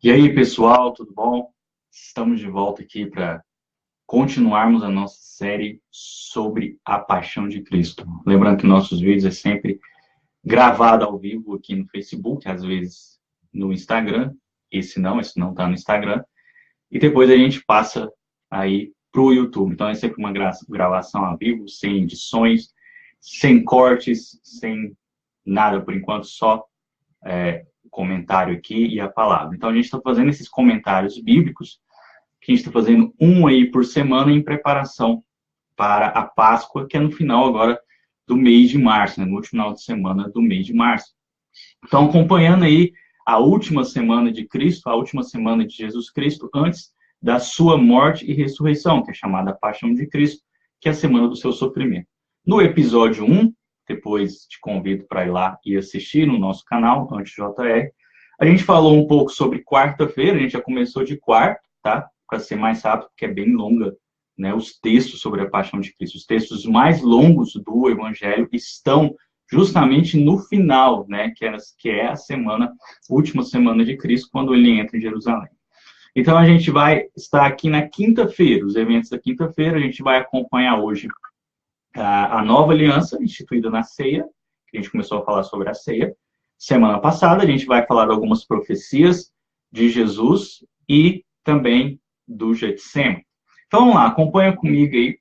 E aí, pessoal, tudo bom? Estamos de volta aqui para continuarmos a nossa série sobre a paixão de Cristo. Lembrando que nossos vídeos é sempre gravado ao vivo aqui no Facebook, às vezes no Instagram. Esse não está no Instagram. E depois a gente passa aí para o YouTube. Então é sempre uma gravação ao vivo, sem edições, sem cortes, sem nada por enquanto, só o comentário aqui e a palavra. Então, a gente está fazendo esses comentários bíblicos, que a gente está fazendo um aí por semana em preparação para a Páscoa, que é no final agora do mês de março, né? No último final de semana do mês de março. Então, acompanhando aí a última semana de Cristo, a última semana de Jesus Cristo, antes da sua morte e ressurreição, que é chamada Paixão de Cristo, que é a semana do seu sofrimento. No episódio 1, depois te convido para ir lá e assistir no nosso canal, AntesJR. A gente falou um pouco sobre quarta-feira, a gente já começou de quarta, tá? Para ser mais rápido, porque é bem longa, né? Os textos sobre a paixão de Cristo, os textos mais longos do Evangelho estão justamente no final, né? Que é a última semana de Cristo, quando ele entra em Jerusalém. Então, a gente vai estar aqui na quinta-feira, os eventos da quinta-feira, a gente vai acompanhar hoje a nova aliança instituída na ceia, que a gente começou a falar sobre a ceia. Semana passada, a gente vai falar de algumas profecias de Jesus e também do Getsemane. Então, vamos lá, acompanha comigo aí,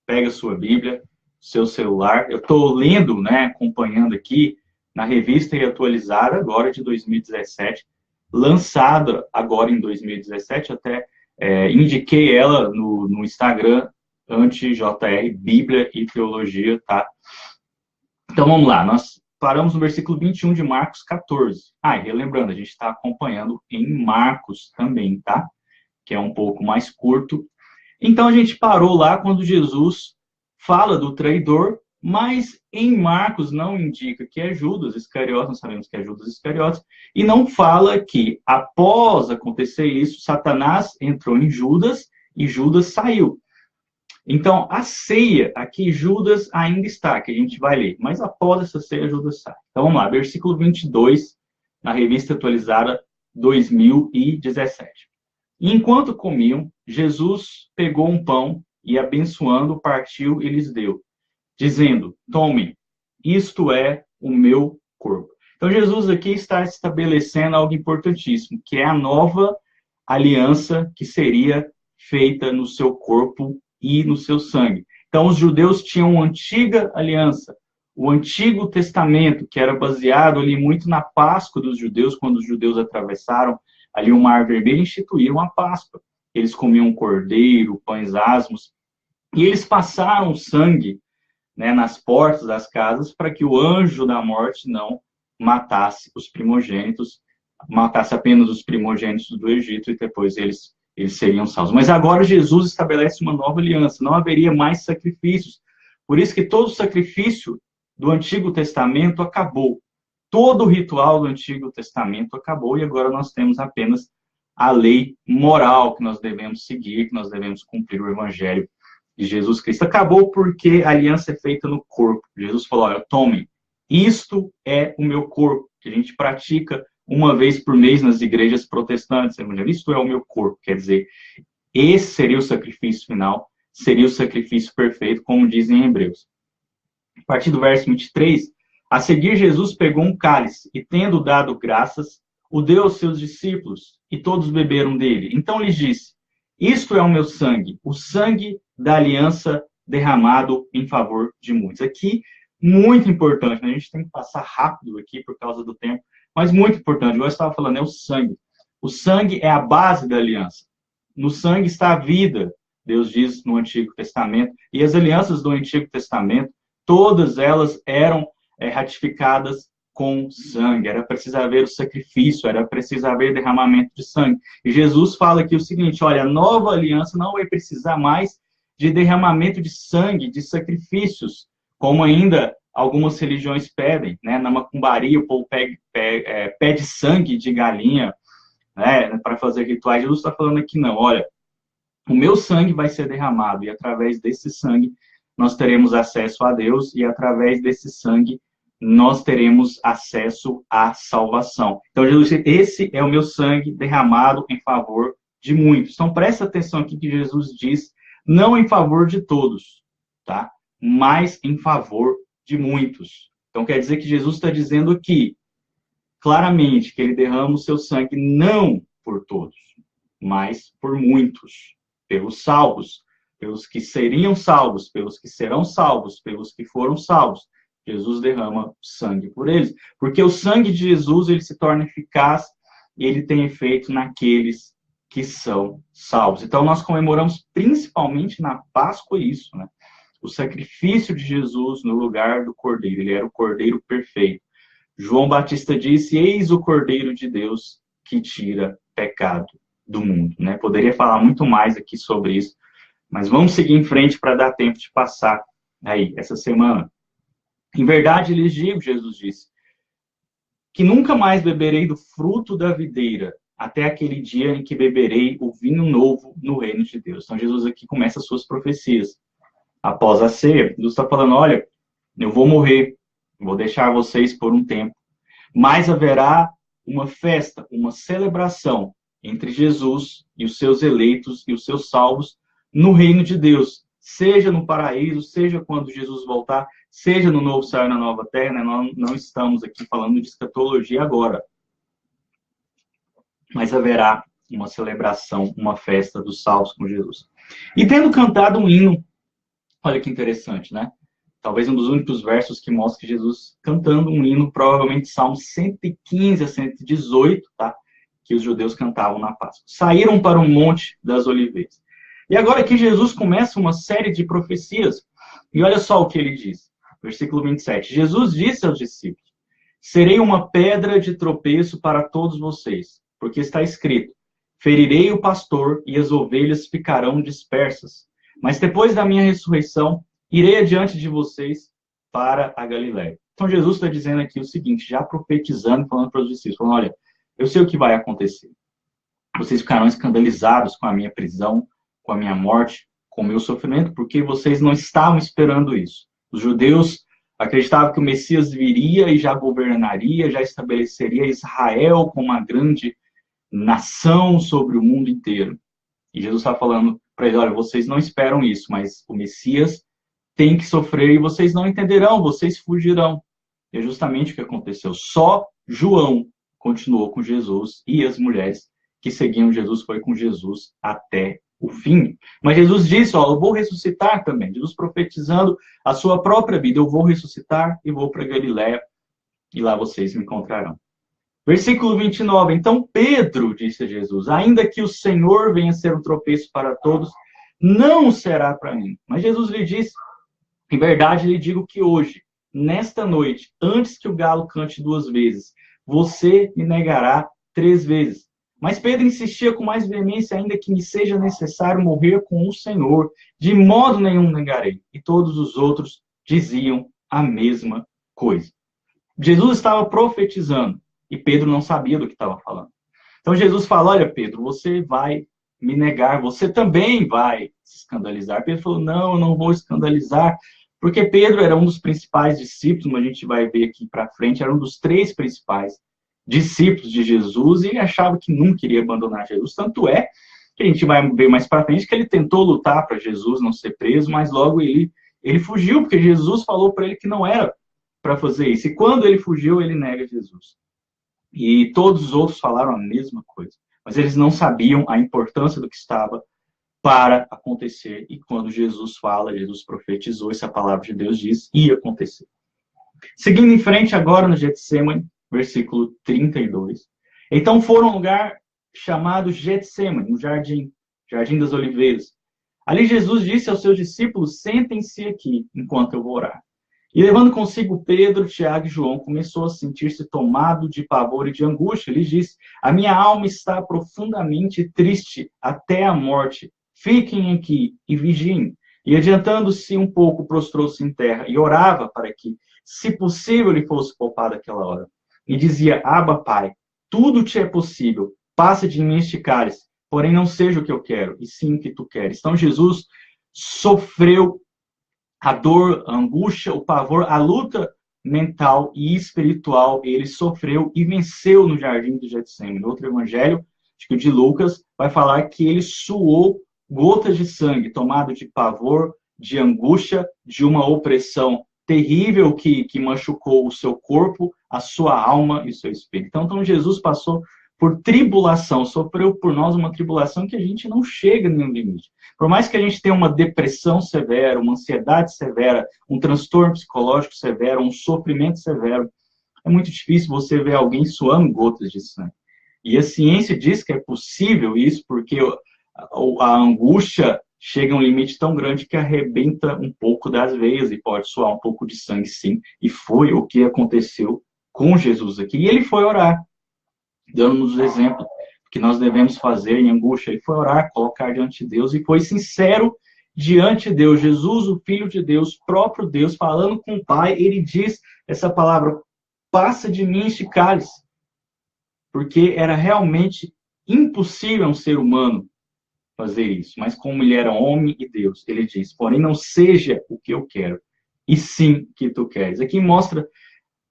pega a sua Bíblia, seu celular. Eu estou lendo, né, acompanhando aqui, na revista e atualizada, agora de 2017, lançada agora em 2017, até indiquei ela no Instagram, AntesJR, Bíblia e Teologia, tá? Então, vamos lá, nós paramos no versículo 21 de Marcos 14. E relembrando, a gente está acompanhando em Marcos também, tá? Que é um pouco mais curto. Então, a gente parou lá quando Jesus fala do traidor, mas em Marcos não indica que é Judas Iscariotes, nós sabemos que é Judas Iscariotes, e não fala que, após acontecer isso, Satanás entrou em Judas e Judas saiu. Então, a ceia, aqui Judas ainda está, que a gente vai ler, mas após essa ceia, Judas sai. Então, vamos lá, versículo 22, na revista atualizada 2017. Enquanto comiam, Jesus pegou um pão e, abençoando, partiu e lhes deu, dizendo: tomem, isto é o meu corpo. Então, Jesus aqui está estabelecendo algo importantíssimo, que é a nova aliança que seria feita no seu corpo e no seu sangue. Então, os judeus tinham uma antiga aliança, o Antigo Testamento, que era baseado ali muito na Páscoa dos judeus, quando os judeus atravessaram ali o Mar Vermelho, instituíram a Páscoa. Eles comiam cordeiro, pães asmos, e eles passaram sangue, né, nas portas das casas para que o anjo da morte não matasse os primogênitos, matasse apenas os primogênitos do Egito e depois eles seriam salvos. Mas agora Jesus estabelece uma nova aliança, não haveria mais sacrifícios. Por isso que todo o sacrifício do Antigo Testamento acabou. Todo o ritual do Antigo Testamento acabou e agora nós temos apenas a lei moral que nós devemos seguir, que nós devemos cumprir o Evangelho de Jesus Cristo. Acabou porque a aliança é feita no corpo. Jesus falou: olha, tomem, isto é o meu corpo, que a gente pratica uma vez por mês nas igrejas protestantes. Isto é o meu corpo, quer dizer, esse seria o sacrifício final, seria o sacrifício perfeito, como dizem em Hebreus. A partir do verso 23, a seguir Jesus pegou um cálice e, tendo dado graças, o deu aos seus discípulos e todos beberam dele. Então lhes disse: isto é o meu sangue, o sangue da aliança derramado em favor de muitos. Aqui, muito importante, né? A gente tem que passar rápido aqui por causa do tempo, mas muito importante, igual eu estava falando, é o sangue. O sangue é a base da aliança. No sangue está a vida, Deus diz no Antigo Testamento, e as alianças do Antigo Testamento, todas elas eram ratificadas com sangue, era preciso haver o sacrifício, era preciso haver derramamento de sangue. E Jesus fala aqui o seguinte: olha, a nova aliança não vai precisar mais de derramamento de sangue, de sacrifícios, como ainda algumas religiões pedem, né? Na macumbaria, o povo pede sangue de galinha, né, para fazer rituais. Jesus está falando aqui, não, olha, o meu sangue vai ser derramado, e através desse sangue nós teremos acesso a Deus, e através desse sangue nós teremos acesso à salvação. Então, Jesus disse, esse é o meu sangue derramado em favor de muitos. Então, presta atenção aqui que Jesus diz, não em favor de todos, tá? Mas em favor de muitos. Então, quer dizer que Jesus está dizendo aqui, claramente, que ele derrama o seu sangue não por todos, mas por muitos, pelos salvos, pelos que seriam salvos, pelos que serão salvos, pelos que foram salvos. Jesus derrama sangue por eles, porque o sangue de Jesus ele se torna eficaz e ele tem efeito naqueles que são salvos. Então nós comemoramos principalmente na Páscoa isso, né? O sacrifício de Jesus no lugar do Cordeiro, ele era o Cordeiro perfeito. João Batista disse, eis o Cordeiro de Deus que tira pecado do mundo, né? Poderia falar muito mais aqui sobre isso, mas vamos seguir em frente para dar tempo de passar aí essa semana. Em verdade lhes digo, Jesus disse, que nunca mais beberei do fruto da videira, até aquele dia em que beberei o vinho novo no reino de Deus. Então, Jesus aqui começa as suas profecias. Após a ceia, Jesus está falando, olha, eu vou morrer, vou deixar vocês por um tempo, mas haverá uma festa, uma celebração entre Jesus e os seus eleitos e os seus salvos no reino de Deus, seja no paraíso, seja quando Jesus voltar, seja no novo céu e na nova terra, né? Nós não estamos aqui falando de escatologia agora. Mas haverá uma celebração, uma festa dos salvos com Jesus. E tendo cantado um hino, olha que interessante, né? Talvez um dos únicos versos que mostra Jesus cantando um hino, provavelmente Salmos 115 a 118, tá? Que os judeus cantavam na Páscoa. Saíram para o Monte das Oliveiras. E agora aqui Jesus começa uma série de profecias. E olha só o que ele diz. Versículo 27. Jesus disse aos discípulos, serei uma pedra de tropeço para todos vocês, porque está escrito, ferirei o pastor e as ovelhas ficarão dispersas. Mas depois da minha ressurreição, irei adiante de vocês para a Galiléia. Então Jesus está dizendo aqui o seguinte, já profetizando, falando para os discípulos, falando, olha, eu sei o que vai acontecer. Vocês ficarão escandalizados com a minha prisão, com a minha morte, com o meu sofrimento, porque vocês não estavam esperando isso. Os judeus acreditavam que o Messias viria e já governaria, já estabeleceria Israel como uma grande nação sobre o mundo inteiro. E Jesus está falando para eles, olha, vocês não esperam isso, mas o Messias tem que sofrer e vocês não entenderão, vocês fugirão. E é justamente o que aconteceu. Só João continuou com Jesus e as mulheres que seguiam Jesus foi com Jesus até o fim. Mas Jesus disse, ó, eu vou ressuscitar também. Jesus profetizando a sua própria vida. Eu vou ressuscitar e vou para Galiléia e lá vocês me encontrarão. Versículo 29. Então Pedro disse a Jesus, ainda que o Senhor venha ser um tropeço para todos, não será para mim. Mas Jesus lhe disse, em verdade lhe digo que hoje, nesta noite, antes que o galo cante 2 vezes, você me negará 3 vezes. Mas Pedro insistia com mais veemência, ainda que me seja necessário morrer com o Senhor, de modo nenhum negarei. E todos os outros diziam a mesma coisa. Jesus estava profetizando, e Pedro não sabia do que estava falando. Então Jesus fala, olha Pedro, você vai me negar, você também vai se escandalizar. Pedro falou, não, eu não vou escandalizar, porque Pedro era um dos principais discípulos, como a gente vai ver aqui para frente, era um dos 3 principais discípulos de Jesus, e ele achava que nunca iria abandonar Jesus. Tanto é que a gente vai ver mais para frente que ele tentou lutar para Jesus não ser preso, mas logo ele fugiu, porque Jesus falou para ele que não era para fazer isso. E quando ele fugiu, ele nega Jesus. E todos os outros falaram a mesma coisa. Mas eles não sabiam a importância do que estava para acontecer. E quando Jesus fala, Jesus profetizou, essa palavra de Deus diz, ia acontecer. Seguindo em frente agora no Getsêmani, versículo 32. Então foram a um lugar chamado Getsêmani, um jardim das oliveiras. Ali Jesus disse aos seus discípulos, sentem-se aqui, enquanto eu vou orar. E levando consigo Pedro, Tiago e João, começou a sentir-se tomado de pavor e de angústia. Ele disse, a minha alma está profundamente triste até a morte. Fiquem aqui e vigiem. E adiantando-se um pouco, prostrou-se em terra e orava para que, se possível, lhe fosse poupada aquela hora. E dizia, Abba, Pai, tudo te é possível, passa de mim este cálice, porém não seja o que eu quero, e sim o que tu queres. Então Jesus sofreu a dor, a angústia, o pavor, a luta mental e espiritual ele sofreu e venceu no jardim do Getsemane. Outro evangelho, acho que o de Lucas, vai falar que ele suou gotas de sangue, tomado de pavor, de angústia, de uma opressão terrível que machucou o seu corpo, a sua alma e o seu espírito. Então Jesus passou por tribulação, sofreu por nós uma tribulação que a gente não chega em nenhum limite. Por mais que a gente tenha uma depressão severa, uma ansiedade severa, um transtorno psicológico severo, um sofrimento severo, é muito difícil você ver alguém suando gotas de sangue. E a ciência diz que é possível isso porque a angústia chega a um limite tão grande que arrebenta um pouco das veias e pode suar um pouco de sangue, sim. E foi o que aconteceu com Jesus aqui. E ele foi orar, dando-nos o exemplo que nós devemos fazer em angústia. Ele foi orar, colocar diante de Deus e foi sincero diante de Deus. Jesus, o Filho de Deus, próprio Deus, falando com o Pai, ele diz essa palavra: passa de mim este cálice. Porque era realmente impossível um ser humano fazer isso. Mas como ele era homem e Deus, ele diz: porém, não seja o que eu quero, e sim o que tu queres. Aqui mostra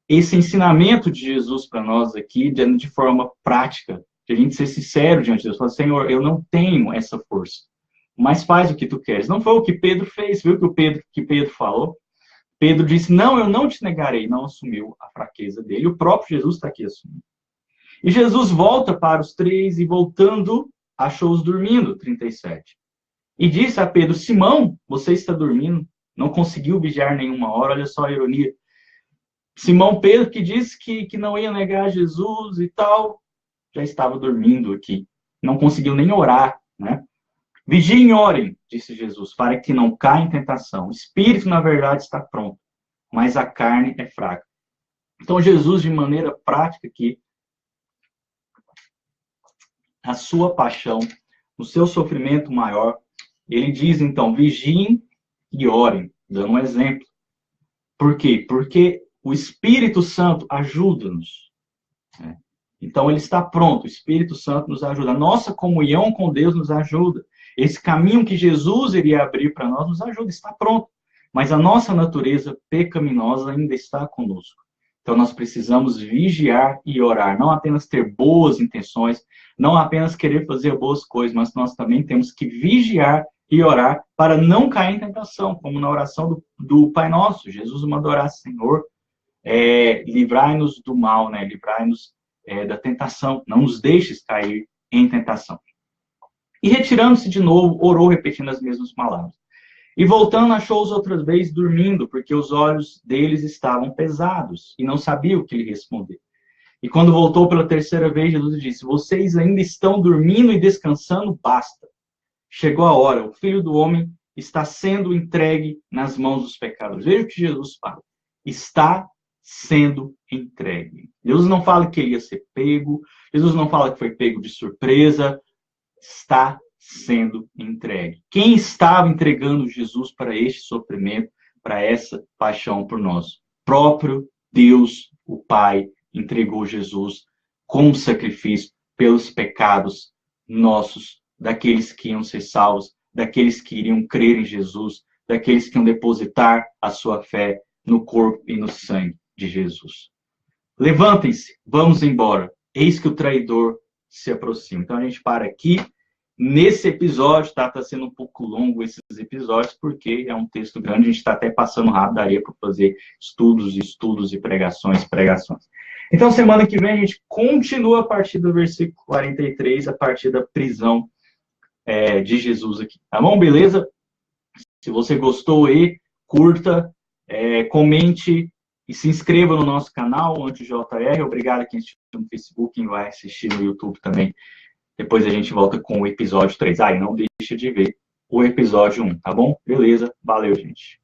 esse ensinamento de Jesus para nós aqui, de forma prática, de a gente ser sincero diante de Deus. Falar: Senhor, eu não tenho essa força, mas faz o que tu queres. Não foi o que Pedro fez, viu que Pedro falou? Pedro disse: não, eu não te negarei. Não assumiu a fraqueza dele. O próprio Jesus está aqui assumindo. E Jesus volta para os três e, voltando, achou-os dormindo, 37. E disse a Pedro: Simão, você está dormindo? Não conseguiu vigiar nenhuma hora? Olha só a ironia. Simão Pedro, que disse que não ia negar Jesus e tal, já estava dormindo aqui. Não conseguiu nem orar, né? Vigiem e orem, disse Jesus, para que não caia em tentação. O espírito, na verdade, está pronto, mas a carne é fraca. Então, Jesus, de maneira prática aqui, a sua paixão, o seu sofrimento maior, ele diz, então, vigiem e orem, dando um exemplo. Por quê? Porque o Espírito Santo ajuda-nos. Né? Então, ele está pronto, o Espírito Santo nos ajuda. A nossa comunhão com Deus nos ajuda. Esse caminho que Jesus iria abrir para nós nos ajuda, está pronto. Mas a nossa natureza pecaminosa ainda está conosco. Então, nós precisamos vigiar e orar. Não apenas ter boas intenções, não apenas querer fazer boas coisas, mas nós também temos que vigiar e orar para não cair em tentação, como na oração do Pai Nosso. Jesus manda orar: Senhor, livrai-nos do mal, né? Livrai-nos da tentação, não nos deixes cair em tentação. E retirando-se de novo, orou repetindo as mesmas palavras. E voltando, achou-os outras vezes dormindo, porque os olhos deles estavam pesados, e não sabia o que lhe responder. E quando voltou pela terceira vez, Jesus disse: vocês ainda estão dormindo e descansando? Basta. Chegou a hora, o Filho do Homem está sendo entregue nas mãos dos pecadores. Veja o que Jesus fala: está sendo entregue. Jesus não fala que ele ia ser pego, Jesus não fala que foi pego de surpresa, está sendo entregue. Quem estava entregando Jesus para este sofrimento, para essa paixão por nós? Próprio Deus, o Pai, entregou Jesus como sacrifício pelos pecados nossos, daqueles que iam ser salvos, daqueles que iriam crer em Jesus, daqueles que iam depositar a sua fé no corpo e no sangue de Jesus. Levantem-se, vamos embora. Eis que o traidor se aproxima. Então a gente para aqui. Nesse episódio, tá sendo um pouco longo esses episódios, porque é um texto grande, a gente está até passando rápido, daria para fazer estudos e pregações. Então, semana que vem, a gente continua a partir do versículo 43, a partir da prisão de Jesus aqui. Tá bom? Beleza? Se você gostou, curta, comente e se inscreva no nosso canal, AntiJR. Obrigado a quem assistiu no Facebook, quem vai assistir no YouTube também. Depois a gente volta com o episódio 3. E não deixa de ver o episódio 1, tá bom? Beleza? Valeu, gente.